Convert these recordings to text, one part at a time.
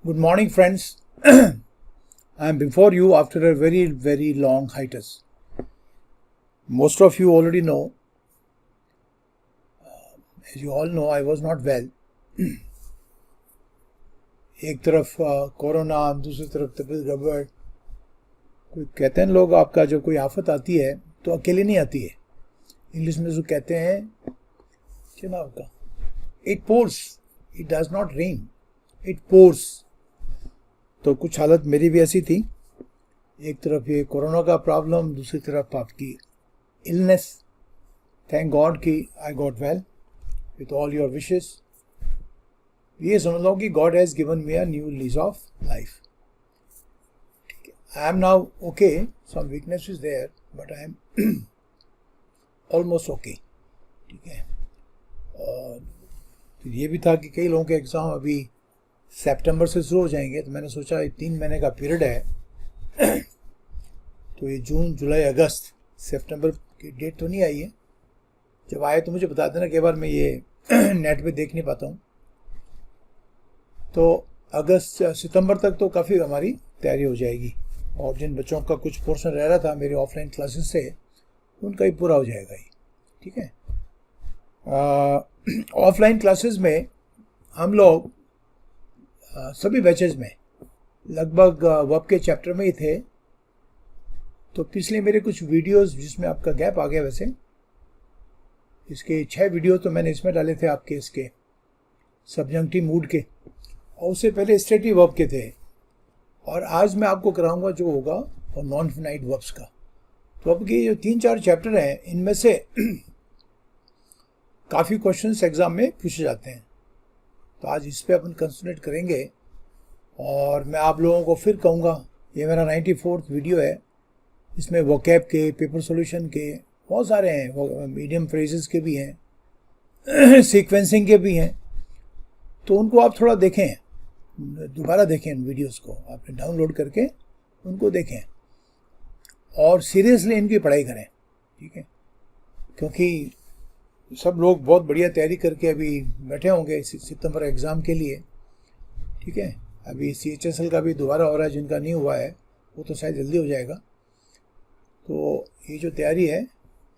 Good morning, friends. I am before you after a very, very long hiatus. Most of you already know. As you all know, I was not well. एक तरफ corona, दूसरी तरफ तबीयत गड़बड़. कोई कहते हैं लोग आपका जब कोई आफत आती है तो अकेले नहीं आती है. इंग्लिश में जो कहते हैं क्या नाम का, it pores, it does not rain, it pores. तो कुछ हालत मेरी भी ऐसी थी. एक तरफ ये कोरोना का प्रॉब्लम, दूसरी तरफ आपकी इलनेस. थैंक गॉड कि I got well with all your wishes. ये समझ लो कि God has given me a new lease of life. ठीक है, I am now okay. Some weakness is there but I am almost okay. ठीक है. और फिर ये भी था कि कई लोगों के एग्ज़ाम अभी सितंबर से शुरू हो जाएंगे, तो मैंने सोचा 3 महीने का पीरियड है तो ये जून, जुलाई, अगस्त, सितंबर की डेट तो नहीं आई है. जब आए तो मुझे बता देना. कई बार मैं ये नेट पे देख नहीं पाता हूँ. तो अगस्त सितंबर तक तो काफ़ी हमारी तैयारी हो जाएगी. और जिन बच्चों का कुछ पोर्शन रह रहा था मेरे ऑफलाइन क्लासेस से, उनका ही पूरा हो जाएगा ही. ठीक है. ऑफलाइन क्लासेस में हम लोग सभी बैचेज में लगभग वर्ब के चैप्टर में ही थे. तो पिछले मेरे कुछ वीडियोस जिसमें आपका गैप आ गया, वैसे इसके 6 वीडियो तो मैंने इसमें डाले थे आपके इसके सब्जंक्टिव मूड के, और उससे पहले स्टेटिव वर्ब के थे. और आज मैं आपको कराऊंगा जो होगा और नॉन फिनाइट वर्ब्स का. तो अब के जो 3-4 चैप्टर हैं, इनमें से काफ़ी क्वेश्चंस एग्जाम में पूछे जाते हैं. तो आज इस पर अपन कंसंट्रेट करेंगे. और मैं आप लोगों को फिर कहूँगा, ये मेरा 94th वीडियो है. इसमें वोकैब के, पेपर सॉल्यूशन के बहुत सारे हैं, मीडियम फ्रेजेस के भी हैं, सीक्वेंसिंग के भी हैं. तो उनको आप थोड़ा देखें, दोबारा देखें इन वीडियोस को. आपने डाउनलोड करके उनको देखें और सीरियसली इनकी पढ़ाई करें. ठीक है. क्योंकि सब लोग बहुत बढ़िया तैयारी करके अभी बैठे होंगे सितंबर एग्ज़ाम के लिए. ठीक है. अभी CHSL का भी दोबारा हो रहा है. जिनका नहीं हुआ है वो तो शायद जल्दी हो जाएगा. तो ये जो तैयारी है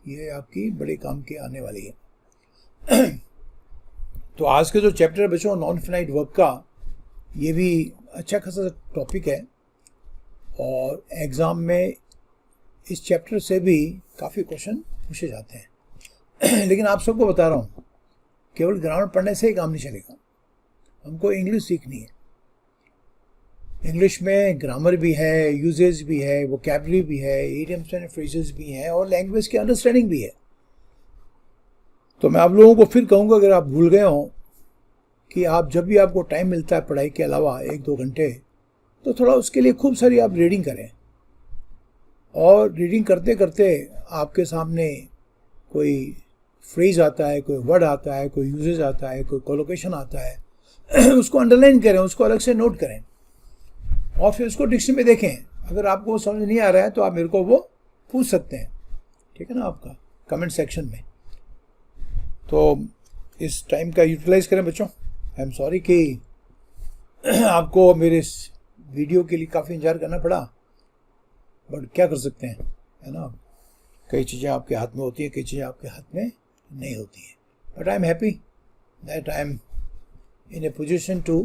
ये आपकी बड़े काम की आने वाली है. तो आज के जो चैप्टर बच्चों नॉन फिनाइट वर्ब का, ये भी अच्छा खासा टॉपिक है. और एग्ज़ाम में इस चैप्टर से भी काफ़ी क्वेश्चन पूछे जाते हैं. लेकिन आप सबको बता रहा हूँ, केवल ग्रामर पढ़ने से ही काम नहीं चलेगा. हमको इंग्लिश सीखनी है. इंग्लिश में ग्रामर भी है, यूजेज भी है, वोकैबुलरी भी है, इडियम्स एंड फ्रेजेस भी हैं, और लैंग्वेज की अंडरस्टैंडिंग भी है. तो मैं आप लोगों को फिर कहूँगा, अगर आप भूल गए हों कि आप जब भी आपको टाइम मिलता है पढ़ाई के अलावा 1-2 घंटे, तो थोड़ा उसके लिए खूब सारी आप रीडिंग करें. और रीडिंग करते करते आपके सामने कोई फ्रेज आता है, कोई वर्ड आता है, कोई यूजेज आता है, कोई कोलोकेशन आता है, उसको अंडरलाइन करें, उसको अलग से नोट करें और फिर उसको डिक्शनरी में देखें. अगर आपको वो समझ नहीं आ रहा है तो आप मेरे को वो पूछ सकते हैं. ठीक है ना, आपका कमेंट सेक्शन में. तो इस टाइम का यूटिलाइज करें बच्चों. आई एम सॉरी कि आपको मेरे इस वीडियो के लिए काफ़ी इंतजार करना पड़ा, बट क्या कर सकते हैं, है ना. कई चीज़ें आपके हाथ में होती हैं, कई चीज़ें आपके हाथ में नहीं होती हैं. But I am happy that I am in a position to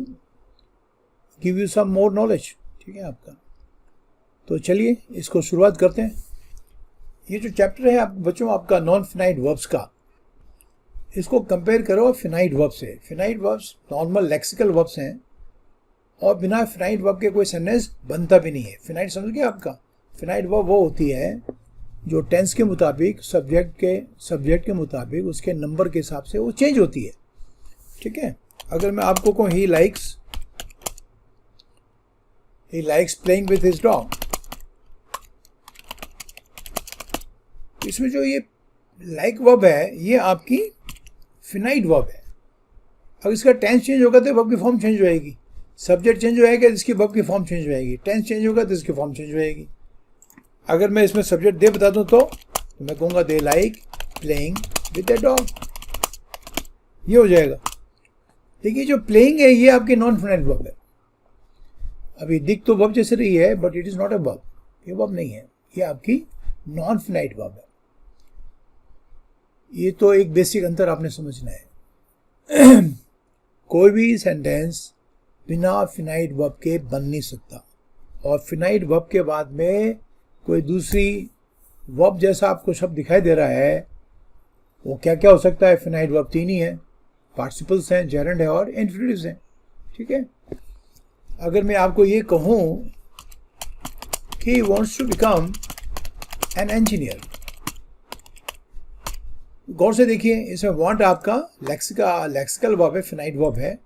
give you some more knowledge. ठीक है आपका. तो चलिए इसको शुरुआत करते हैं. ये जो चैप्टर है आप बच्चों आपका नॉन फिनाइट वर्ब्स का, इसको कंपेयर करो फिनाइट वर्ब से. Finite verbs normal lexical verbs हैं और बिना फिनाइट वर्ब के कोई सेंटेंस बनता भी नहीं है. फिनाइट समझ गए आपका. फिनाइट वर्ब वो होती है जो टेंस के मुताबिक, सब्जेक्ट के मुताबिक, उसके नंबर के हिसाब से वो चेंज होती है. ठीक है. अगर मैं आपको कहूँ he likes playing with his dog, इसमें जो ये लाइक वर्ब है ये आपकी फिनाइट वर्ब है. अब इसका टेंस चेंज होगा तो वर्ब की फॉर्म चेंज हो जाएगी. सब्जेक्ट चेंज हो जाएगा तो इसकी वर्ब की फॉर्म चेंज हो जाएगी. टेंस चेंज होगा तो इसकी फॉर्म चेंज हो जाएगी. अगर मैं इसमें सब्जेक्ट दे बता दूं तो मैं कहूँगा they like playing with a dog, ये हो जाएगा. देखिए जो प्लेइंग है ये आपकी नॉन फिनाइट वर्ब है. अभी दिख तो वर्ब जैसे रही है, but it is not a verb, ये वर्ब नहीं है, ये आपकी नॉन फिनाइट वर्ब है। ये तो एक बेसिक अंतर आपने समझना है। कोई भी सेंटेंस बिना फिनाइट वर्ब के बन नहीं सकता, और फिनाइट वर्ब के बाद में कोई दूसरी वर्ब जैसा आपको शब्द दिखाई दे रहा है, वो क्या क्या हो सकता है? फिनाइट वर्ब 3 ही है, पार्टिसिपल्स हैं, जेरेंड है और इन्फिनिटिव्स हैं। ठीक है, अगर मैं आपको ये कहूँ कि he wants to become an engineer, गौर से देखिए, इसमें वांट आपका लेक्सिकल वर्ब है, फिनाइट वर्ब है,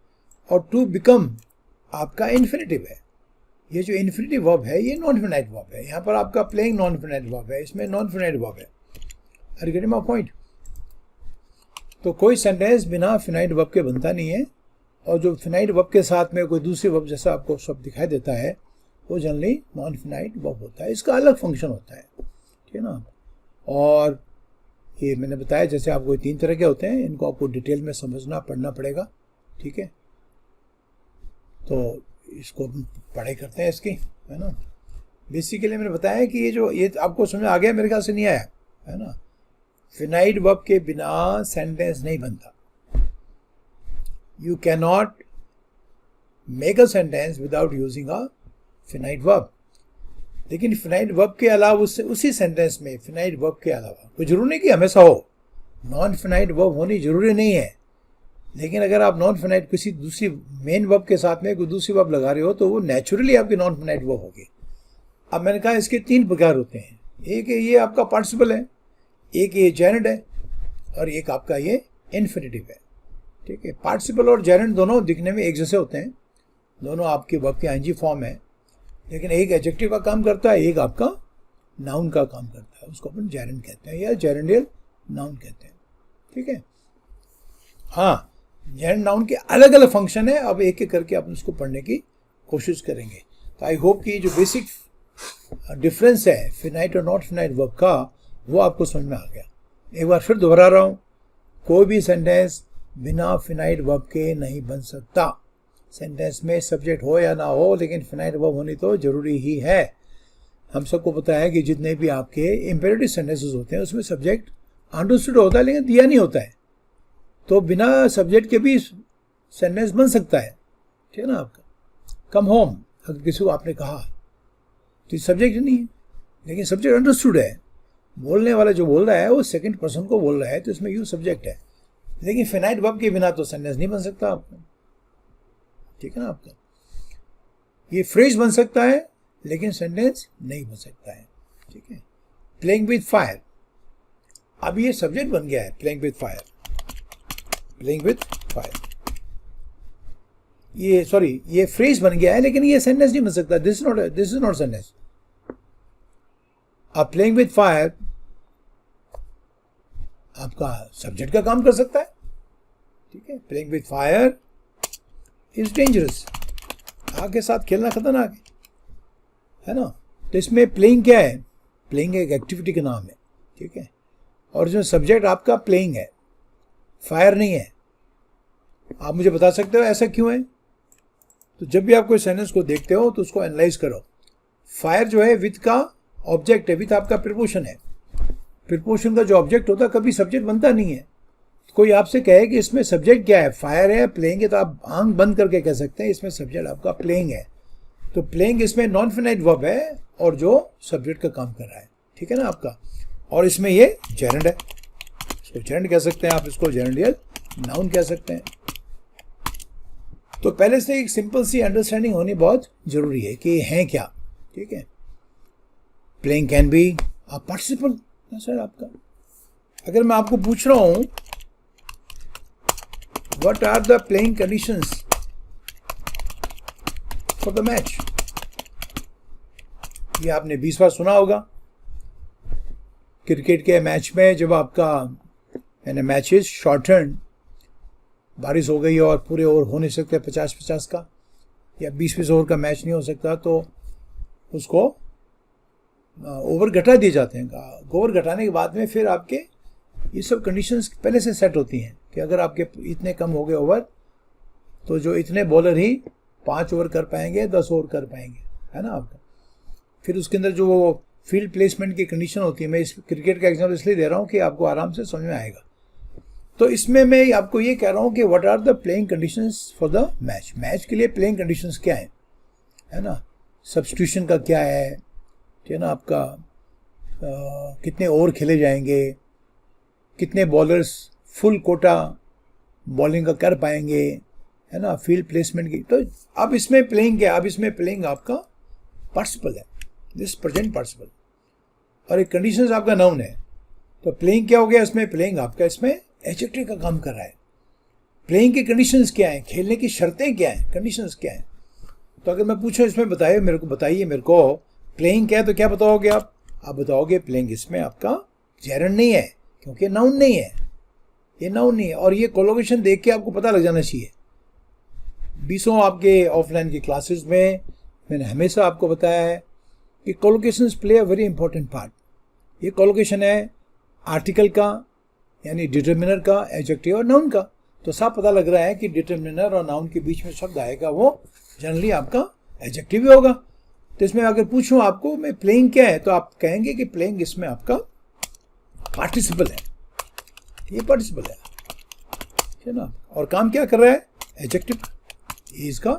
और टू बिकम आपका इन्फिनिटिव है। ये जो इन्फिनिटिव वर्ब है ये नॉन फिनाइट वर्ब है। यहाँ पर आपका प्लेइंग नॉन फिनाइट वर्ब है, इसमें नॉन फिनाइट वर्ब है। Are you getting my point? तो कोई सेंटेंस बिना फिनाइट वर्ब के बनता नहीं है, और जो फिनाइट वर्ब के साथ में कोई दूसरी वर्ब जैसा आपको शब्द दिखाई देता है वो जनरली नॉन फिनाइट वर्ब होता है। इसका अलग फंक्शन होता है, ठीक है ना। और ये मैंने बताया जैसे आपको 3 तरह के होते हैं, इनको आपको डिटेल में समझना पढ़ना पड़ेगा। ठीक है, तो इसको हम पढ़ाई करते हैं इसकी, है ना। बेसिकली मैंने बताया कि ये आपको समझ आ गया, मेरे ख्याल से नहीं आया, है ना। फिनाइट वर्ब के बिना सेंटेंस नहीं बनता। You can not make a sentence without using a finite verb. लेकिन फिनाइट वर्ब के अलावा उसी सेंटेंस में फिनाइट वर्ब के अलावा कोई जरूरी नहीं कि हमेशा हो, नॉन फिनाइट वर्ब होनी जरूरी नहीं है। लेकिन अगर आप नॉन फिनाइट किसी दूसरी मेन वर्ब के साथ में कोई दूसरी वर्ब लगा रहे हो तो वो नेचुरली आपकी नॉन फिनाइट वर्ब होगी। अब मैंने कहा इसके 3 प्रकार होते हैं। एक ये आपका पार्टिसिपल है, एक ये जेरेंड है, और एक आपका ये इन्फिनिटिव है। ठीक है, पार्टिसिपल और जेरेंड दोनों दिखने में एक जैसे होते हैं, दोनों आपके वर्ब के आईएनजी फॉर्म है, लेकिन एक एडजेक्टिव का काम करता है, एक आपका नाउन का काम करता है। उसको अपन जेरेंड कहते हैं या जेरेंडियल नाउन कहते हैं। ठीक है, हाँ, जेरेंड नाउन के अलग अलग फंक्शन है। अब एक एक करके अपन उसको पढ़ने की कोशिश करेंगे। तो आई होप कि जो बेसिक डिफरेंस है फिनाइट और नॉट फिनाइट वर्ब का, वो आपको समझ में आ गया। एक बार फिर दोहरा रहा हूँ, कोई भी सेंटेंस बिना फिनाइट वर्ब के नहीं बन सकता। सेंटेंस में सब्जेक्ट हो या ना हो, लेकिन फिनाइट वर्ब होनी तो जरूरी ही है। हम सबको पता है कि जितने भी आपके इंपेरेटिव सेंटेंसेस होते हैं उसमें सब्जेक्ट अंडरस्टूड होता है लेकिन दिया नहीं होता है। तो बिना सब्जेक्ट के भी सेंटेंस बन सकता है, ठीक है ना। आपका कम होम अगर किसी को आपने कहा तो सब्जेक्ट नहीं है, लेकिन सब्जेक्ट अंडरस्टूड है। बोलने वाला जो बोल रहा है वो सेकंड पर्सन को बोल रहा है, तो इसमें यू सब्जेक्ट है। लेकिन फिनाइट वर्ब के बिना तो सेंटेंस नहीं बन सकता आपका, ठीक है ना। आपका ये फ्रेज बन सकता है लेकिन सेंटेंस नहीं बन सकता है। ठीक है, प्लेइंग विद फायर, अब ये सब्जेक्ट बन गया है, playing with fire, playing with fire, ये फ्रेज बन गया है लेकिन ये सेंटेंस नहीं बन सकता। This is not sentence. अब प्लेइंग विद फायर आपका सब्जेक्ट का काम कर सकता है। ठीक है, playing with fire is dangerous, आग के साथ खेलना खतरनाक है ना। तो इसमें प्लेइंग क्या है? प्लेइंग एक एक्टिविटी का नाम है, ठीक है। और जो सब्जेक्ट आपका प्लेइंग है, फायर नहीं है। आप मुझे बता सकते हो ऐसा क्यों है? तो जब भी आप कोई सेंटेंस को देखते हो तो उसको एनालाइज करो। फायर जो है विथ का ऑब्जेक्ट है, विथ आपका प्रिपोजिशन है। प्रिपोजिशन का जो ऑब्जेक्ट होता है कभी सब्जेक्ट बनता नहीं है। कोई आपसे कहे कि इसमें सब्जेक्ट क्या है, फायर है, प्लेइंग है, तो आप आंख बंद करके कह सकते हैं इसमें सब्जेक्ट आपका प्लेइंग है। तो प्लेइंग इसमें नॉन फिनाइट वर्ब है और जो सब्जेक्ट का काम कर रहा है, ठीक है ना आपका। और इसमें ये जेरेंड है, इसको जेरेंड कह सकते हैं आप, इसको जेरेंडियल नाउन कह सकते हैं। तो पहले से एक सिंपल सी अंडरस्टैंडिंग होनी बहुत जरूरी है कि हैं क्या, ठीक है। Playing can be a participle sir आपका। अगर मैं आपको पूछ रहा हूं what are the playing conditions for the match, ये आपने 20 बार सुना होगा। क्रिकेट के मैच में जब आपका यानी मैचेस शॉर्टन, बारिश हो गई और पूरे ओवर हो नहीं सकते 50-50 का या 20-20 ओवर का मैच नहीं हो सकता, तो उसको ओवर घटा दिए जाते हैं। ओवर घटाने के बाद में फिर आपके ये सब कंडीशंस पहले से सेट होती हैं कि अगर आपके इतने कम हो गए ओवर तो जो इतने बॉलर ही 5 ओवर कर पाएंगे, 10 ओवर कर पाएंगे, है ना आपका। फिर उसके अंदर जो वो फील्ड प्लेसमेंट की कंडीशन होती है, मैं इस क्रिकेट का एग्जाम्पल इसलिए दे रहा हूँ कि आपको आराम से समझ में आएगा। तो इसमें मैं आपको ये कह रहा हूँ कि what are the playing conditions for the match. Match के लिए प्लेइंग कंडीशंस क्या है ना। सब्स्टिट्यूशन का क्या है, ठीक है ना आपका। कितने ओवर खेले जाएंगे, कितने बॉलर्स फुल कोटा बॉलिंग का कर पाएंगे, है ना। फील्ड प्लेसमेंट की, तो अब इसमें प्लेइंग क्या है, अब इसमें प्लेइंग आपका पार्टिसिपल है, दिस प्रेजेंट पार्टिसिपल, और एक कंडीशंस आपका नाउन है। तो प्लेइंग क्या हो गया इसमें, प्लेइंग आपका इसमें एडजेक्टिव का काम कर रहा है। प्लेइंग की कंडीशंस क्या हैं, खेलने की शर्तें क्या हैं, कंडीशंस क्या हैं। तो अगर मैं पूछूं इसमें बताइए मेरे को प्लेइंग क्या है, तो क्या बताओगे आप बताओगे प्लेइंग इसमें आपका जेरंड नहीं है, क्योंकि नाउन नहीं है, ये नाउन नहीं है। और ये कोलोकेशन देख के आपको पता लग जाना चाहिए। 20 आपके ऑफलाइन की क्लासेस में मैंने हमेशा आपको बताया है कि collocations play a very important part. ये कोलोकेशन है आर्टिकल का, यानी डिटर्मिनर का, एडजेक्टिव और नाउन का। तो साफ पता लग रहा है कि डिटर्मिनर और नाउन के बीच में शब्द आएगा वो जनरली आपका एडजेक्टिव ही होगा। तो इसमें अगर पूछूं आपको मैं प्लेइंग क्या है, तो आप कहेंगे कि प्लेइंग इसमें आपका पार्टिसिपल है, ये पार्टिसिपल है, ठीक है ना। और काम क्या कर रहा है, एडजेक्टिव, इसका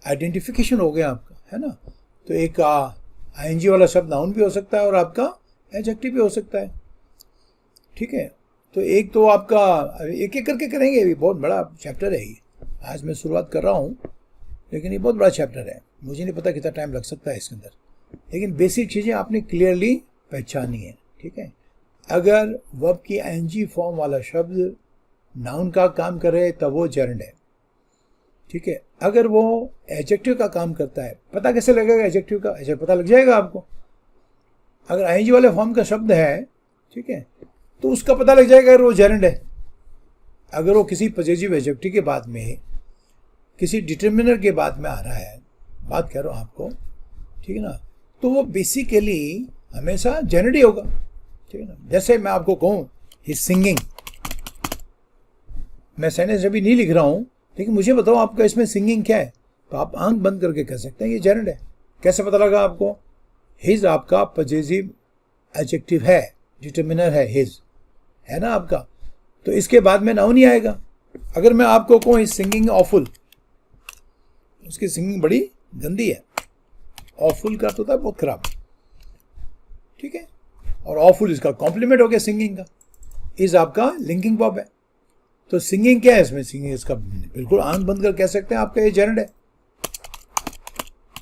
आइडेंटिफिकेशन हो गया आपका, है ना। तो एक आईएनजी वाला शब्द नाउन भी हो सकता है और आपका एडजेक्टिव भी हो सकता है, ठीक है। तो एक तो आपका एक एक करके करेंगे, ये बहुत बड़ा चैप्टर है ये। आज मैं शुरुआत कर रहा हूँ, लेकिन ये बहुत बड़ा चैप्टर है, मुझे नहीं पता कितना टाइम लग सकता है इसके अंदर, लेकिन बेसिक चीज़ें आपने क्लियरली पहचानी है, ठीक है। अगर वर्ब की आईएनजी फॉर्म वाला शब्द नाउन का काम करे तब वो जेरंड है, ठीक है। अगर वो एडजेक्टिव का काम करता है, पता कैसे लगेगा एडजेक्टिव का, ऐसे पता लग जाएगा आपको। अगर आईएनजी वाले फॉर्म का शब्द है, ठीक है, तो उसका पता लग जाएगा अगर वो जेरंड है। अगर वो किसी पॉजिटिव एडजेक्टिव के बाद में, किसी डिटर्मिनर के बाद में आ रहा है, बात कर रहा हूँ आपको, ठीक है ना, तो वो बेसिकली हमेशा जेरंड ही होगा, ठीक है ना। जैसे मैं आपको कहूँ ही सिंगिंग, मैं सेंटेंस अभी नहीं लिख रहा हूँ, लेकिन मुझे बताओ आपका इसमें सिंगिंग क्या है, तो आप आंख बंद करके कह सकते हैं ये जेरंड है। कैसे पता लगा आपको, हिज आपका पॉजिटिव एडजेक्टिव है, डिटर्मिनर है हिज, है ना आपका, तो इसके बाद में नाउन ही आएगा। अगर मैं आपको कहूँ हिज सिंगिंग ऑफुल, उसकी सिंगिंग बड़ी गंदी है, ऑफुल का तो था बहुत खराब, ठीक है। और ऑफुल इसका कॉम्प्लीमेंट हो गया सिंगिंग का, इज आपका लिंकिंग वर्ब है। तो सिंगिंग क्या है इसमें, सिंगिंग इसका बिल्कुल आंख बंद कर कह सकते हैं आपका ये जेरंड है।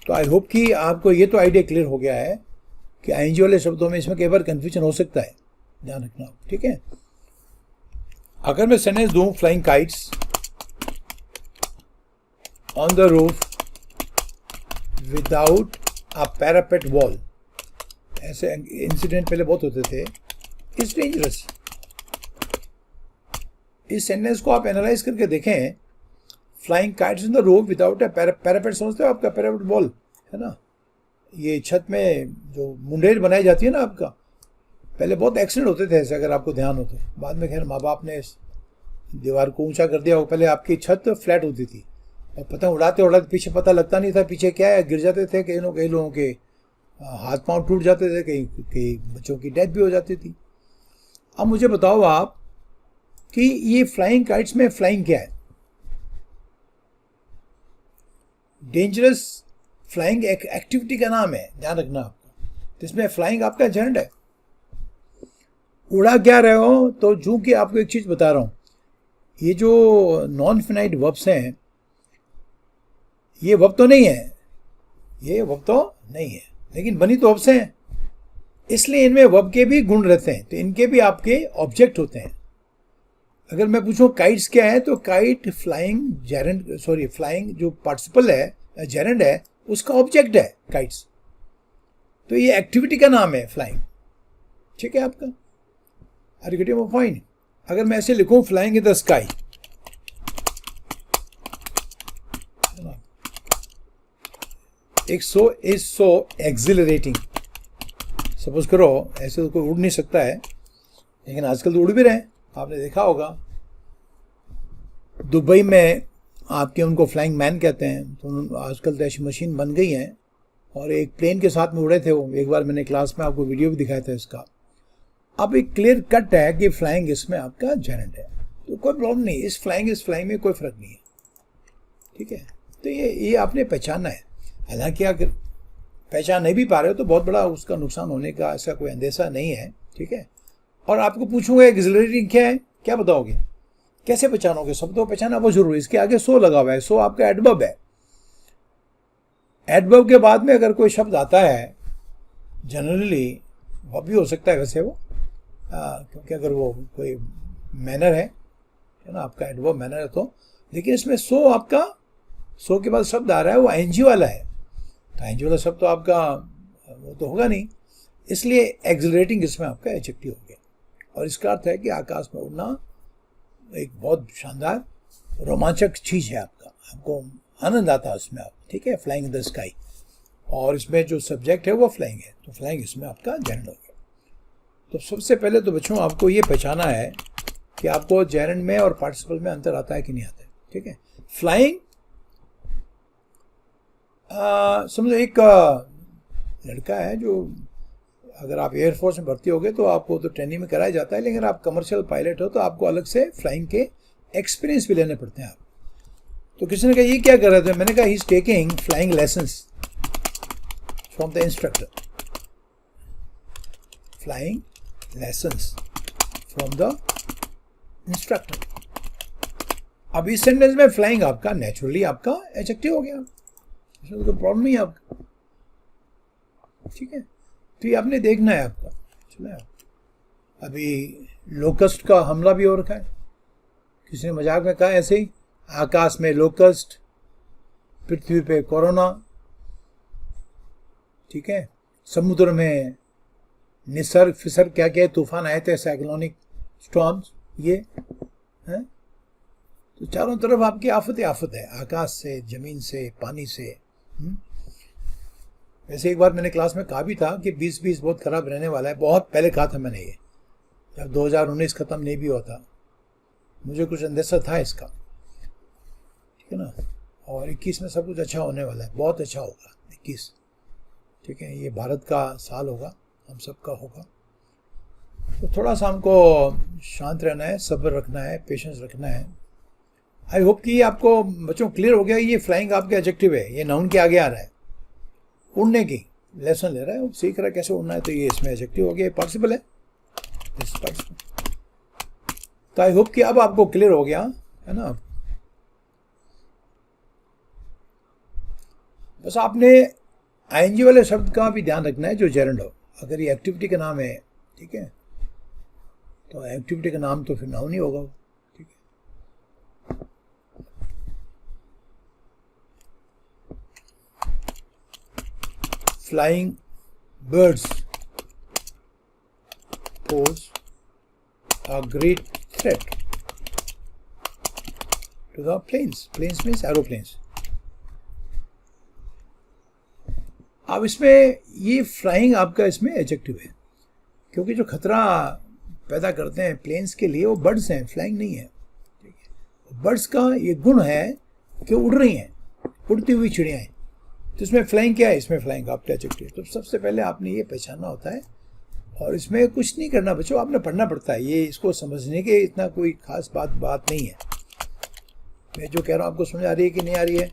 तो आई होप कि आपको ये तो आइडिया क्लियर हो गया है कि आईएनजी वाले शब्दों में इसमें कई बार कन्फ्यूजन हो सकता है, ध्यान रखना, ठीक है। अगर मैं सेंटेंस दूं flying kites on the roof without a parapet wall, ऐसे इंसिडेंट पहले बहुत होते थे, इट्स डेंजरस। इस सेंटेंस को आप एनालाइज करके देखें, flying kites on the roof without a parapet, समझते हो आपका पैरापेट वॉल, है ना, ये छत में जो मुंडेर बनाई जाती है ना आपका, पहले बहुत एक्सीडेंट होते थे ऐसे, अगर आपको ध्यान हो तो। बाद में खैर माँ बाप ने इस दीवार को ऊंचा कर दिया हो। पहले आपकी छत फ्लैट होती थी और पतंग उड़ाते उड़ाते पीछे पता लगता नहीं था पीछे क्या है, गिर जाते थे, कई लोगों के हाथ पांव टूट जाते थे, कई बच्चों की डेथ भी हो जाती थी। अब मुझे बताओ आप कि ये फ्लाइंग काइट्स में फ्लाइंग क्या है, डेंजरस फ्लाइंग एक एक्टिविटी का नाम है, ध्यान रखना आपको। तो इसमें फ्लाइंग आपका जेरंड है। उड़ा क्या रहे हो, तो जो कि आपको एक चीज़ बता रहा हूँ, ये जो नॉन फिनाइट वर्ब्स हैं, ये वर्ब तो नहीं है, ये वर्ब तो नहीं है, लेकिन बनी तो वर्ब से हैं, इसलिए इनमें वर्ब के भी गुण रहते हैं, तो इनके भी आपके ऑब्जेक्ट होते हैं। अगर मैं पूछूं काइट्स क्या है, तो kite flying gerund, sorry flying जो पार्टिसिपल है जेरंड है, उसका ऑब्जेक्ट है काइट्स, तो ये एक्टिविटी का नाम है फ्लाइंग, ठीक है आपका। Are you getting my point. अगर मैं ऐसे लिखूं फ्लाइंग इन द स्काई, एक so is so accelerating, suppose करो ऐसे तो कोई उड़ नहीं सकता है, लेकिन आजकल तो उड़ भी रहे हैं, आपने देखा होगा दुबई में आपके उनको फ्लाइंग मैन कहते हैं। तो आजकल तो ऐसी मशीन बन गई हैं, और एक प्लेन के साथ में उड़े थे वो। एक बार मैंने क्लास में आपको वीडियो भी दिखाया था इसका। अब एक क्लियर कट है कि फ्लाइंग इसमें आपका जेरेंट है, तो कोई प्रॉब्लम नहीं, इस फ्लाइंग में कोई फ़र्क नहीं है, ठीक है। तो ये आपने पहचाना है। हालांकि अगर पहचान नहीं भी पा रहे हो तो बहुत बड़ा उसका नुकसान होने का ऐसा कोई अंदेशा नहीं है, ठीक है। और आपको पूछूंगा एक्सिलरेटिंग क्या है, क्या बताओगे, कैसे पहचानोगे? सब तो पहचाना बहुत जरूरी है। इसके आगे सो लगा हुआ है, सो आपका एडवर्ब है। एडवर्ब के बाद में अगर कोई शब्द आता है, जनरली वो भी हो सकता है वैसे वो, क्योंकि अगर वो कोई मैनर है ना, आपका एडवर्ब मैनर है तो, लेकिन इसमें सो आपका, सो के बाद शब्द आ रहा है वो आईएनजी वाला है, तो आईएनजी वाला शब्द तो आपका वो तो होगा नहीं, इसलिए एक्सिलरेटिंग इसमें आपका एडजेक्टिव हो गया। और इसका अर्थ है कि आकाश में उड़ना एक बहुत शानदार रोमांचक चीज़ है, आपको आनंद आता है उसमें आप, ठीक है, फ्लाइंग इन द स्काई। और इसमें जो सब्जेक्ट है वो फ्लाइंग है, तो फ्लाइंग इसमें आपका जेरेंड हो गया। तो सबसे पहले तो बच्चों आपको ये पहचाना है कि आपको जेरेंड में और पार्टिसिपल में अंतर आता है कि नहीं आता है, ठीक है। फ्लाइंग, समझो एक लड़का है जो, अगर आप एयरफोर्स में भर्ती होगे तो आपको तो ट्रेनिंग में कराया जाता है, लेकिन आप कमर्शियल पायलट हो तो आपको अलग से फ्लाइंग के एक्सपीरियंस भी लेने पड़ते हैं आप। तो किसी ने कहा ये क्या कर रहे थे, मैंने कहा he is taking flying lessons from the instructor, flying lessons from the instructor. अब इस सेंटेंस में फ्लाइंग आपका नेचुरली आपका एडजेक्टिव हो गया, इसमें तो प्रॉब्लम नहीं है आपका, ठीक है। तो ये आपने देखना है आपका। चलो, अभी लोकस्ट का हमला भी हो रखा है, किसी ने मजाक में कहा ऐसे ही, आकाश में लोकस्ट, पृथ्वी पे कोरोना, ठीक है। समुद्र में निसर्ग फिसर्ग क्या क्या तूफान आए थे, साइक्लोनिक स्टॉर्म्स, ये हैं। तो चारों तरफ आपकी आफत आफत है, आकाश से, जमीन से, पानी से। वैसे एक बार मैंने क्लास में कहा भी था कि 2020 बहुत खराब रहने वाला है, बहुत पहले कहा था मैंने, ये जब 2019 खत्म नहीं भी हुआ था, मुझे कुछ अंदेशा था इसका, ठीक है ना। और 21 में सब कुछ अच्छा होने वाला है, बहुत अच्छा होगा 21, ठीक है। ये भारत का साल होगा, हम सबका होगा। तो थोड़ा सा हमको शांत रहना है, सब्र रखना है, पेशेंस रखना है। आई होप कि आपको बच्चों क्लियर हो गया। ये फ्लाइंग आपके एडजेक्टिव है, ये नाउन के आगे आ रहा है, उड़ने की लेसन ले रहा है, सीख रहा है कैसे उड़ना है, तो ये इसमें एडजेक्टिव हो गया, पार्टिसिपल है, तो आई होप कि अब आपको क्लियर हो गया है ना। बस आपने आईएनजी वाले शब्द का भी ध्यान रखना है जो जेरेंड हो। अगर ये एक्टिविटी का नाम है, ठीक है, तो एक्टिविटी का नाम तो फिर नाउन ही होगा, ठीक है। Flying birds pose a great threat to the planes. Planes means aeroplanes. अब इसमें ये फ्लाइंग आपका इसमें एडजेक्टिव है, क्योंकि जो खतरा पैदा करते हैं प्लेन्स के लिए वो बर्ड्स हैं, फ्लाइंग नहीं है, ठीक है। बर्ड्स का ये गुण है कि उड़ रही हैं, उड़ती हुई चिड़ियाँ हैं, तो इसमें फ्लाइंग क्या है, इसमें फ्लाइंग आपका एडजेक्टिव। तो सबसे पहले आपने ये पहचानना होता है, और इसमें कुछ नहीं करना बच्चों, आपने पढ़ना पड़ता है, ये इसको समझने के इतना कोई खास बात नहीं है। मैं जो कह रहा हूँ आपको समझ आ रही है कि नहीं आ रही है?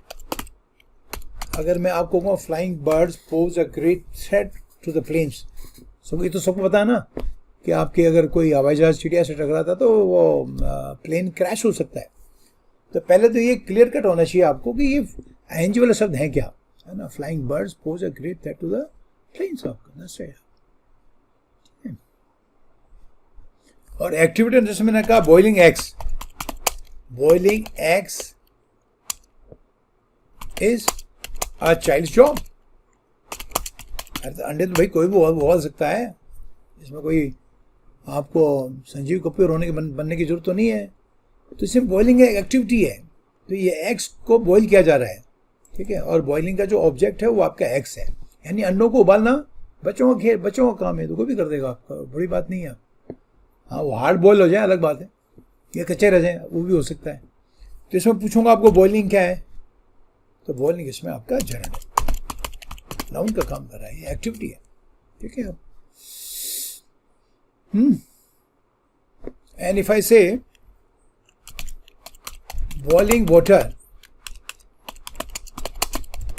अगर मैं आपको कहूँ flying birds pose a great threat to the planes, सब ये तो सबको पता है ना कि आपके अगर कोई हवाई जहाज चिड़िया से टकराता तो वो प्लेन क्रैश हो सकता है। तो पहले तो ये क्लियर कट होना चाहिए आपको कि ये आईएनजी वाला शब्द है क्या, है ना। Flying birds pose a great threat to the planes आपका। और एक्टिविटी जैसे मैंने कहा boiling eggs, boiling eggs is a child job. अंडे तो भाई कोई भी बोल सकता है, इसमें कोई आपको संजीव कपूर होने के बनने की जरूरत तो नहीं है। तो इसमें बॉइलिंग एक एक्टिविटी है, तो ये एग्स को बॉईल किया जा रहा है, ठीक है। और बॉइलिंग का जो ऑब्जेक्ट है वो आपका एग्स है, यानी अंडों को उबालना बच्चों का खेल, बच्चों का काम है, तो कोई भी कर देगा आपका, बड़ी बात नहीं है। हाँ, वो हार्ड बॉयल हो जाए अलग बात है, ये कच्चे रह जाए वो भी हो सकता है, तो इसमें पूछूंगा आपको बॉइलिंग क्या है, तो बॉइलिंग इसमें आपका झरण है, नाउन का काम कर रहा है, ये एक्टिविटी है, ठीक है। एंड इफ आई से boiling water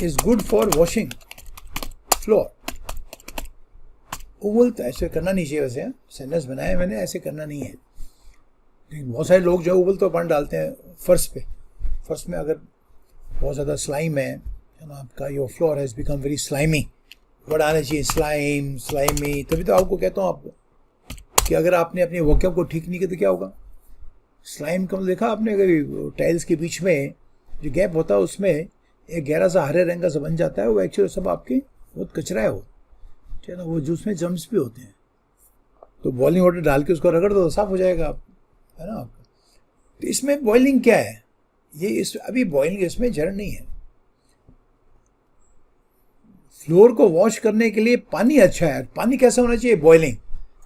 is good for washing floor, उबल तो ऐसे करना नहीं चाहिए, वैसे सेंटेंस बनाया मैंने, ऐसे करना नहीं है, लेकिन बहुत सारे लोग जो उबल तो पानी डालते हैं फर्श पे, फर्श में अगर बहुत ज़्यादा स्लाइम है ना आपका, your floor has become very slimy, word आना चाहिए स्लाइम, स्लाइमी। तभी तो आपको कहता हूँ आपको कि अगर आपने अपने वोकैब को ठीक नहीं किया तो क्या होगा। स्लाइम का देखा आपने, अगर टाइल्स के बीच में जो गैप होता है उसमें एक गहरा सा हरे रंग का सा बन जाता है, वो एक्चुअली सब आपके बहुत कचरा है, वो ठीक है ना, वो जूस में जम्स भी होते हैं। तो बॉइलिंग वाटर डाल के उसको रगड़ दो तो साफ हो जाएगा आप, है ना आपका। तो इसमें बॉइलिंग क्या है, ये इस अभी बॉइलिंग इसमें झरण नहीं है। फ्लोर को वॉश करने के लिए पानी अच्छा है, पानी कैसा होना चाहिए, बॉइलिंग,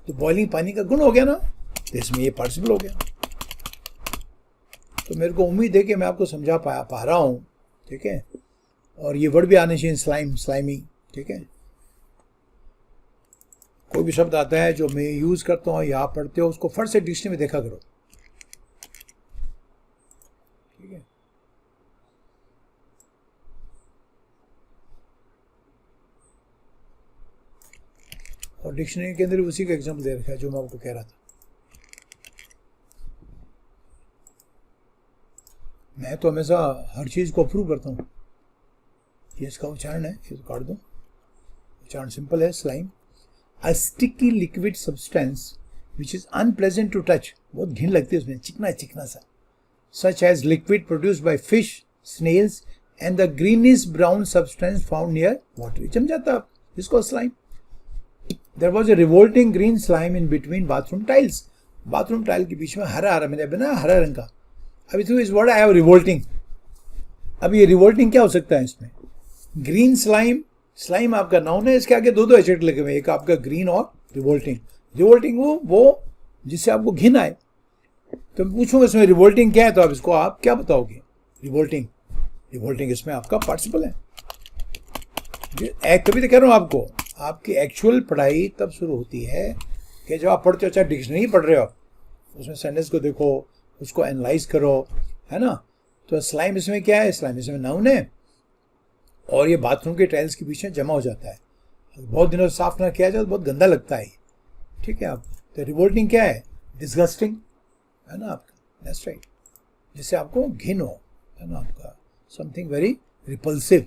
तो बॉइलिंग पानी का गुण हो गया ना, तो इसमें ये पार्टिसिपल हो गया। तो मेरे को उम्मीद है कि मैं आपको समझा पा रहा हूँ, ठीक है। और ये वर्ड भी आने चाहिए, स्लाइम, स्लाइमी, ठीक है। कोई भी शब्द आता है जो मैं यूज करता हूँ या आप पढ़ते हो, उसको फट से डिक्शनरी में देखा करो, ठीक है। और डिक्शनरी के अंदर उसी का एग्जाम्पल दे रखा है जो मैं आपको कह रहा था। मैं तो हमेशा हर चीज़ को अप्रूव करता हूँ। ये इसका उच्चारण है, ये तो काट दो, उच्चारण सिंपल है, slime, a sticky liquid substance which is unpleasant to touch, बहुत घिन लगती है उसमें, चिकना चिकना सा, such as liquid produced by fish, snails and the greenish brown substance found near water. जम जाता है इसको slime. There was a revolting green slime in between bathroom tiles, bathroom tile के बीच में हरा हरा, मैंने बना हरा रंग का। अभी तो इस वर्ड आया है रिवोल्टिंग, अब ये रिवोल्टिंग क्या हो सकता है इसमें, ग्रीन स्लाइम, स्लाइम आपका नाउन है, इसके आगे दो एचेट लगे हुए, एक आपका ग्रीन और रिवोल्टिंग। रिवोल्टिंग वो जिससे आपको घिन आए। तो मैं पूछूंगा इसमें रिवोल्टिंग क्या है, तो आप इसको आप क्या बताओगे, रिवोल्टिंग, रिवोल्टिंग इसमें आपका पार्टिसिपल है। तभी तो कह रहा हूँ आपको, आपकी एक्चुअल पढ़ाई तब शुरू होती है कि जब आप पढ़ते हो, चाहे डिक्शनरी पढ़ रहे हो, उसमें सेंटेंस को देखो, उसको एनालाइज करो, है ना। तो स्लाइम इसमें क्या है, स्लाइम इसमें नाउन है, और ये बाथरूम के टाइल्स के बीच में जमा हो जाता है, बहुत दिनों से साफ ना किया जाए तो बहुत गंदा लगता है, ठीक है आप। तो रिवोल्टिंग क्या है, डिस्गस्टिंग, है ना आपका, दैट्स राइट, जिससे आपको घिन हो, है ना आपका, something very repulsive.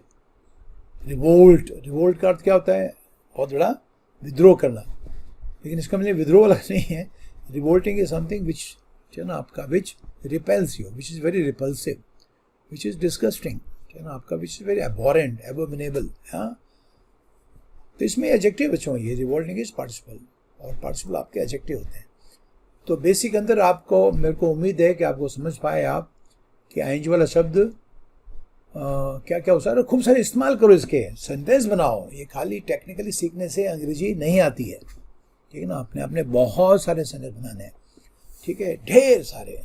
Revolt, revolt का अर्थ क्या होता है, बहुत बड़ा विद्रोह करना, लेकिन इसका मतलब विद्रोह वाला नहीं है। रिवोल्टिंग इज समथिंग विच, है ना आपका, which repels you, which is very repulsive, which is disgusting, है ना आपका, which is very abhorrent, abominable. हाँ, तो इसमें एडजेक्टिव बच्चों, ये रिवोल्टिंग इज पार्टिसिपल, और पार्टिसिपल आपके एडजेक्टिव होते हैं। तो बेसिक अंदर आपको, मेरे को उम्मीद है कि आपको समझ पाए आप कि आइंज वाला शब्द क्या क्या हो सकता है, खूब सारे इस्तेमाल करो, इसके सेंटेंस बनाओ। ये खाली टेक्निकली सीखने से अंग्रेजी नहीं आती है, ठीक है ना। अपने अपने बहुत सारे सेंटेंस बनाने हैं, ठीक है, ढेर सारे।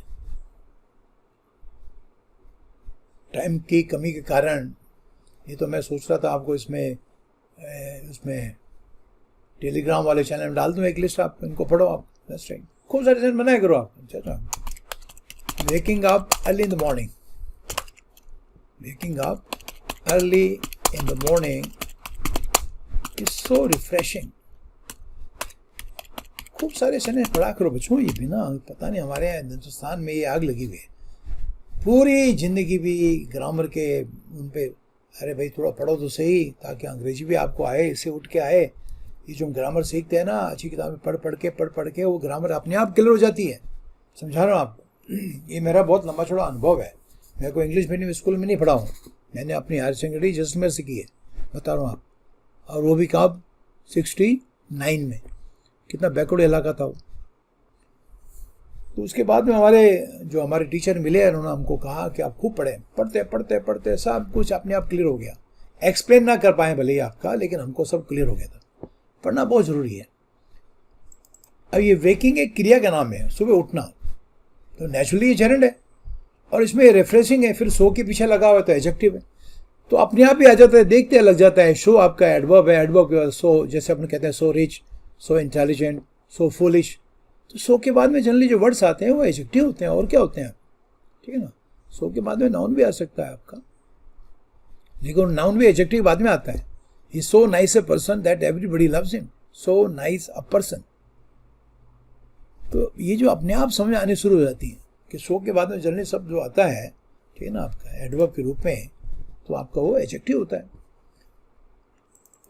टाइम की कमी के कारण ये तो मैं सोच रहा था आपको इसमें उसमें टेलीग्राम वाले चैनल में डाल दूँ एक लिस्ट, आप इनको पढ़ो, आप दैट्स राइट, खूब सारे सेंटेंस बनाया करो आप। Waking up early in the morning, waking up early in the morning is so refreshing। खूब सारे सेंटेंस पढ़ा करो बच्चों, ये भी ना, पता नहीं हमारे यहाँ हिंदुस्तान में ये आग लगी हुई है, पूरी जिंदगी भी ग्रामर के उन पे, अरे भाई थोड़ा पढ़ो तो सही, ताकि अंग्रेजी भी आपको आए, इससे उठ के आए। ये जो हम ग्रामर सीखते हैं ना, अच्छी किताबें पढ़ पढ़ के वो ग्रामर अपने आप क्लियर हो जाती है। समझा रहा हूँ आपको, ये मेरा बहुत लंबा चौड़ा अनुभव है। मैं कोई इंग्लिश मीडियम स्कूल में नहीं पढ़ा हूँ, मैंने अपनी हायर सेकेंडरी जैसलमेर से की है, बता रहा हूँ आप, और वो भी कब 69 में, कितना बैकवर्ड इलाका था वो। तो उसके बाद में हमारे टीचर मिले, उन्होंने हमको कहा कि आप खूब पढ़ें, पढ़ते पढ़ते पढ़ते सब कुछ अपने आप क्लियर हो गया। एक्सप्लेन ना कर पाए भले ही आपका, लेकिन हमको सब क्लियर हो गया था। पढ़ना बहुत ज़रूरी है। अब ये वेकिंग एक क्रिया का नाम है, सुबह उठना, तो नेचुरली ये जेरेंड है। और इसमें रिफ्रेशिंग है, फिर सो के पीछे लगा हुआ तो एडजेक्टिव है, तो अपने आप ही आ जाता है, देखते लग जाता है। शो आपका एडवर्ब है, एडवर्ब के बाद सो, जैसे अपन कहते हैं सो रिच, सो इंटेलिजेंट, सो फुलिश, तो सो के बाद में जनरली जो वर्ड्स आते हैं वो एडजेक्टिव होते हैं, और क्या होते हैं, ठीक है ना। सो के बाद में नाउन भी आ सकता है आपका, लेकिन नाउन भी एडजेक्टिव बाद में आता है। He so nice a person that everybody loves him, so nice a person. तो ये जो अपने आप समझ आने शुरू हो जाती है कि सो के बाद में जनरली शब्द जो आता है, ठीक है ना, आपका एडवर्ब के रूप में, तो आपका वो एडजेक्टिव होता है।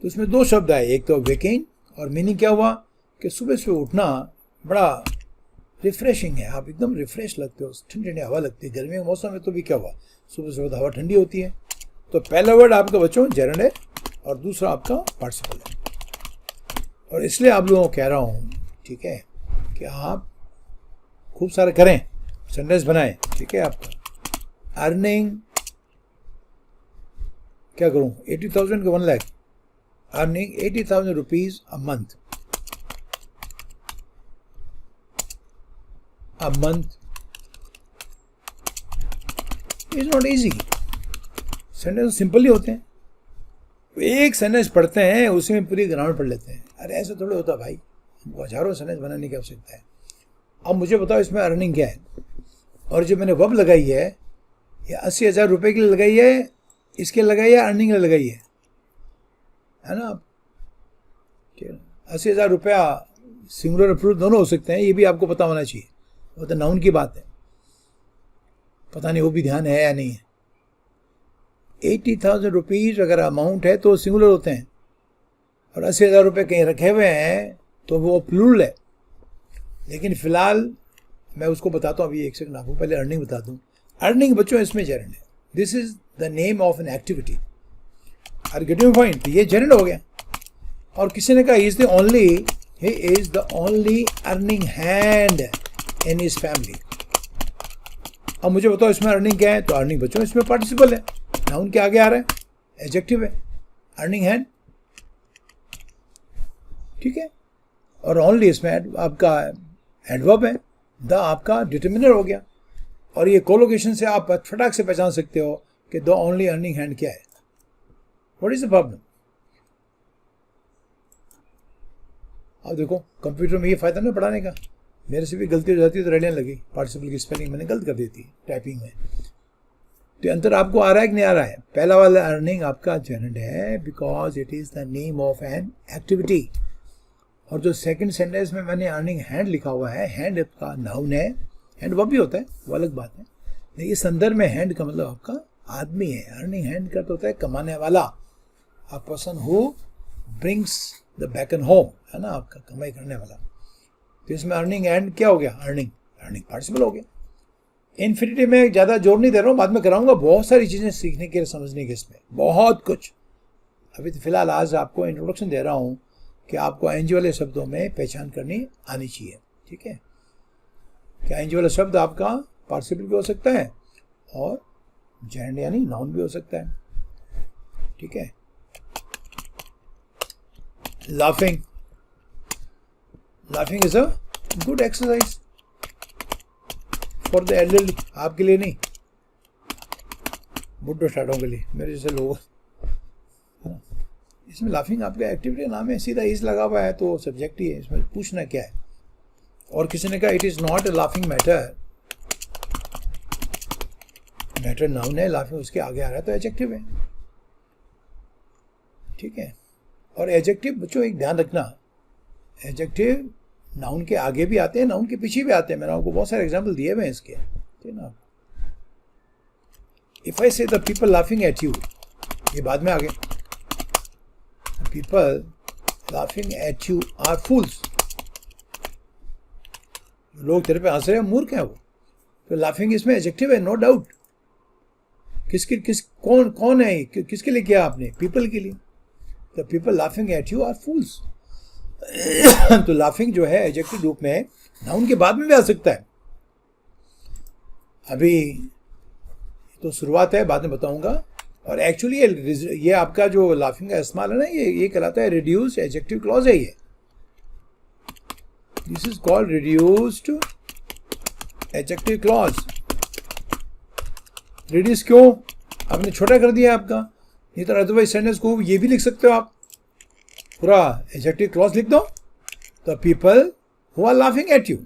तो इसमें दो शब्द आए, एक तो वेकिंग, और मीनिंग क्या हुआ कि सुबह सुबह उठना बड़ा रिफ्रेशिंग है, आप एकदम रिफ्रेश लगते हो, ठंडी ठंडी हवा लगती है। गर्मी के मौसम में तो भी क्या हुआ, सुबह सुबह हवा ठंडी होती है। तो पहला वर्ड आपका बच्चों जेरंड है, और दूसरा आपका पार्टिसिपल है। और इसलिए आप लोगों को कह रहा हूँ, ठीक है, कि आप खूब सारे करें, सेंटेंस बनाएं, ठीक है। आपका अर्निंग क्या करूं, 80,000 का 1 lakh, earning 80,000 rupees a month, is not easy. Sentence simple ही होते हैं, एक सेंटेंस पढ़ते हैं उसी में पूरी ग्रामर पढ़ लेते हैं। अरे ऐसा थोड़ा होता भाई, हमको हजारों सेंटेंस बनाने की आवश्यकता है। अब मुझे बताओ इसमें अर्निंग क्या है, और जो मैंने वर्ब लगाई है ये 80,000 रुपये के लिए लगाई है, इसके लगाई है, अर्निंग के लिए लगाई है ना। 80,000 रुपया सिंगुलर प्लूरल दोनों हो सकते हैं, ये भी आपको पता होना चाहिए। वो तो नाउन की बात है, पता नहीं वो भी ध्यान है या नहीं है। 80,000 रुपीज़ अगर अमाउंट है तो सिंगुलर होते हैं, और 80,000 रुपये कहीं रखे हुए हैं तो वो प्लूरल है। लेकिन फिलहाल मैं उसको बताता हूँ, अभी एक सेकंड आपको पहले अर्निंग बता दूँ। अर्निंग बच्चों इसमें जेरंड है, this is the name of an activity. Are getting point, ये जेरंड हो गया। और किसी ने कहा he is the only earning hand in his family. अब मुझे बताओ इसमें अर्निंग क्या है, तो अर्निंग बच्चों इसमें पार्टिसिपल है, नाउन के आगे आ रहा है, एडजेक्टिव है, अर्निंग हैंड, ठीक है। और ओनली इसमें आपका एडवर्ब है, द आपका डिटर्मिनर हो गया। और ये कोलोकेशन से आप फटाक से पहचान सकते हो कि द ओनली अर्निंग हैंड क्या है। What is the problem. अब देखो कंप्यूटर में ये फायदा ना पढ़ाने का, मेरे से भी गलती हो जाती है तो रहने लगी, पार्टिसिपल की स्पेलिंग मैंने गलत कर दी थी टाइपिंग में। तो अंतर आपको आ रहा है कि नहीं आ रहा है। पहला वाला अर्निंग आपका जेरंड है because it is the name of an activity. और जो सेकंड सेंटेंस में मैंने अर्निंग हैंड लिखा हुआ है, हैंड का नाउन है, हैंड वो भी होता है, वो अलग बात है, लेकिन इस संदर्भ में हैंड का मतलब आपका आदमी है। अर्निंग हैंड का तो होता है कमाने वाला, a person who brings the back and home, है ना, आपका कमाई करने वाला। तो इसमें अर्निंग हैंड क्या हो गया, अर्निंग पार्टिसिपल हो गया। इन्फिनिटिव में ज़्यादा जोर नहीं दे रहा हूँ, बाद में कराऊंगा, बहुत सारी चीज़ें सीखने के लिए, समझने के, इसमें बहुत कुछ। अभी तो फिलहाल आज आपको इंट्रोडक्शन दे रहा हूँ कि आपको एनजी वाले शब्दों में पहचान करनी आनी चाहिए, ठीक है। क्या एनजी वाला शब्द आपका पार्टिसिपल भी हो सकता है और जेरंड यानी नाउन भी हो सकता है, ठीक है। Laughing is a good exercise for the elderly, आपके लिए नहीं, बुड्ढो स्टार्टों के लिए, मेरे जैसे लोग, है ना। इसमें लाफिंग आपका एक्टिविटी नाम है, सीधा इज लगा हुआ है तो सब्जेक्ट ही है, इसमें पूछना क्या है। और किसी ने कहा it is not a laughing matter, matter noun है, लाफिंग उसके आगे आ रहा है तो एडजेक्टिव है, ठीक है। और एडजेक्टिव बच्चों एक ध्यान रखना, एडजेक्टिव नाउन के आगे भी आते हैं, नाउन के पीछे भी आते हैं। मैंने आपको बहुत सारे एग्जाम्पल दिए हुए हैं इसके, ठीक है ना। If I say the people laughing at you, ये बाद में आ गए, people laughing at you are fools, लोग तेरे पे हंस रहे हैं मूर्ख हैं वो। तो लाफिंग इसमें एडजेक्टिव है, नो डाउट। कौन है, किसके लिए किया आपने, पीपल के लिए। The people laughing at you are fools. तो लाफिंग जो है एडजेक्टिव रूप में नाउन के बाद में भी आ सकता है। अभी तो शुरुआत है, बाद में बताऊंगा। और एक्चुअली ये आपका जो लाफिंग का इस्तेमाल है ना, ये कहलाता है रिड्यूस एडजेक्टिव क्लॉज है। ये this is called reduced adjective clause. Reduce क्यों? आपने छोटा कर दिया आपका, नहीं तो अदरवाइज सेंटेंस को ये भी लिख सकते हो आप, पूरा एडजेक्टिव क्लॉज लिख दो, the people who are laughing at you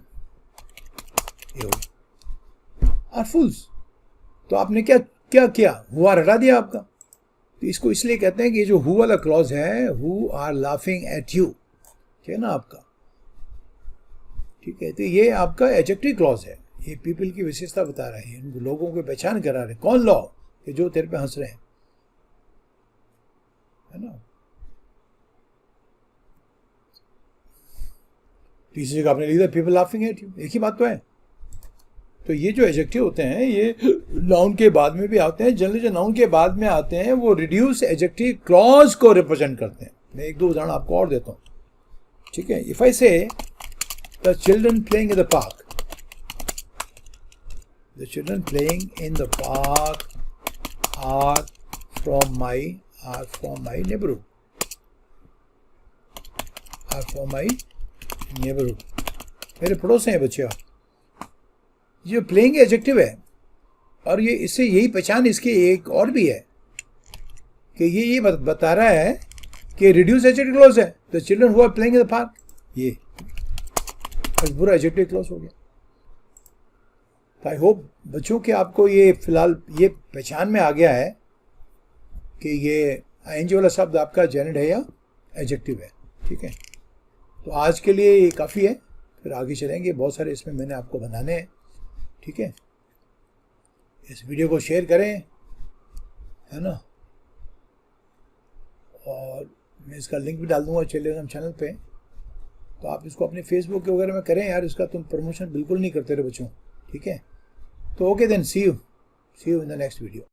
are fools. तो आपने क्या क्या किया? हुआ हटा दिया आपका। तो इसको इसलिए कहते हैं कि ये जो हु वाला क्लॉज है, who are laughing at you, ठीक है ना आपका, ठीक है। तो ये आपका एडजेक्टिव क्लॉज है, ये पीपल की विशेषता बता रहे हैं, इन लोगों की पहचान करा रहे हैं। कौन लोग? कि जो तेरे पे हंस रहे हैं, है ना। तीसरी जगह आपने लिख दिया पीपल लाफिंग एट यू, एक ही बात तो है। तो ये जो एडजेक्टिव होते हैं ये नाउन के बाद में भी आते हैं। जनरली जो नाउन के बाद में आते हैं वो रिड्यूस एडजेक्टिव क्लॉज को रिप्रेजेंट करते हैं। मैं एक दो उदाहरण आपको और देता हूँ, ठीक है। If I say the children playing in the park, the children playing in the park are from my neighbourhood, are from my neighbourhood, मेरे पड़ोस हैं बच्चे। ये प्लेइंग एडजेक्टिव है और ये इससे यही पहचान इसकी एक और भी है कि ये बता रहा है कि रिड्यूस एडजेक्टिव क्लॉज है। The children who are playing in the park, ये पूरा एडजेक्टिव क्लॉज हो गया। तो आई होप बच्चों के आपको ये फिलहाल ये पहचान में आ गया है कि ये आईएनजी वाला शब्द आपका जेनेड है या एडजेक्टिव है, ठीक है। तो आज के लिए ये काफ़ी है, फिर आगे चलेंगे, बहुत सारे इसमें मैंने आपको बनाने हैं, ठीक है। इस वीडियो को शेयर करें, है ना, और मैं इसका लिंक भी डाल दूंगा टेलीग्राम चैनल पे, तो आप इसको अपने फेसबुक के वगैरह में करें यार, इसका तुम प्रमोशन बिल्कुल नहीं करते रहे बच्चों, ठीक है। तो okay then, see you in the next video.